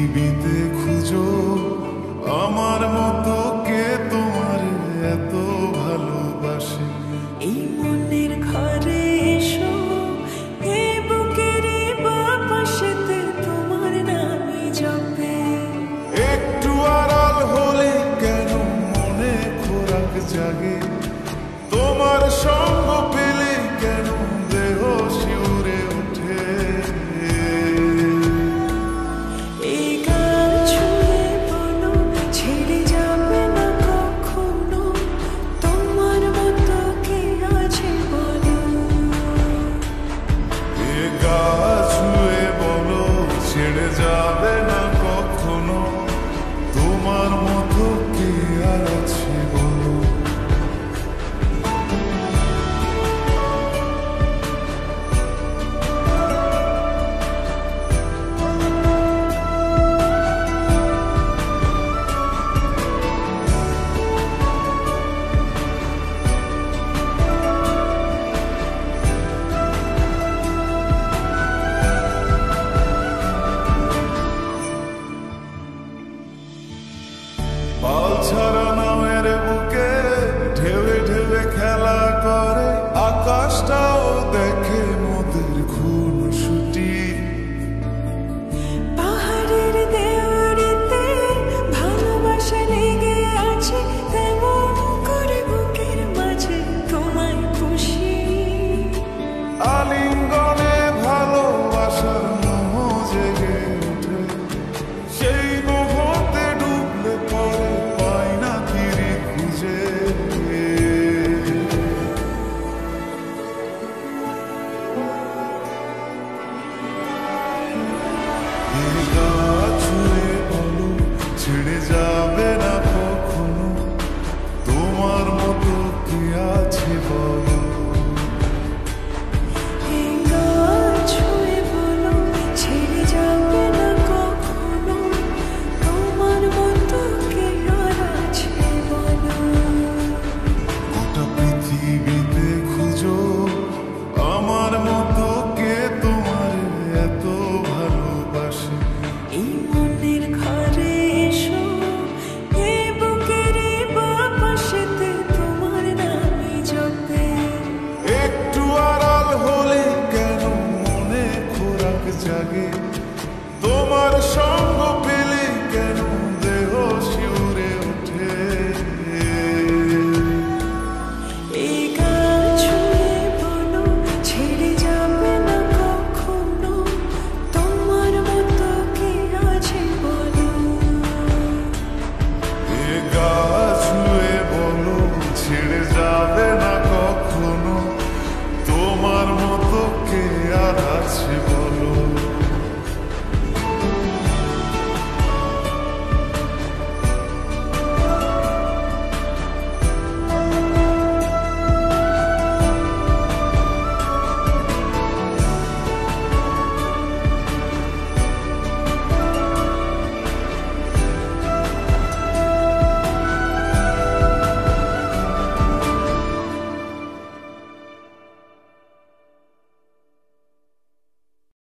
পৃথিবীতে খুঁজো আমার মতো কে তোমার এত ভালোবাসে। এই মনের ঘরে এসো, এই বুকের বাপাশেতে তোমার নামই জপে। একটু আড়াল হলে কেন মনে খোরাক জাগে, তোমার সঙ্গ পেলে কেন দেহ শিউরে ওঠে। এই গান ছুঁয়ে বলো ছেড়ে যাবে না কখনো, তোমার মতো কে আছে বলো। এ গা ছুঁয়ে বলো ছেড়ে যাবে না কখনো, তোমার মতো কে আর আছে বলো। পাল ছাড়া নামের বুকে ঢেউে ঢেউে খেলা করে, আকাশটাও দেখে মোদের খুনসুটি। পাহাড়ের দেওয়ারিতে ভালোবাসা লেগে আছে, তেমন করে বুকের মাঝে তোমায় খুশি। আলিঙ্গনে ভালোবাসার মোহ জেগে ওঠে, সেই মোহতে ডুবলে পরে পাই না তীরে খুঁজে। এই গা ছুঁয়ে বলো ছেড়ে যাবে না কখনো, তোমার মতো কি আছে বলো। এই গান ছুঁয়ে বলো ছেড়ে যাবে না কখনো, তোমার মতো কে আর আছে বলো। গোটা পৃথিবীতে খুঁজো আমার মতো কে তোমার এত ভালোবাসে। এই মনের ঘরে এসো, এই বুকের বাপাশেতে তোমার নামই জপে। একটু আড়াল হলে কেন মনে খোরাক জাগে, তোমার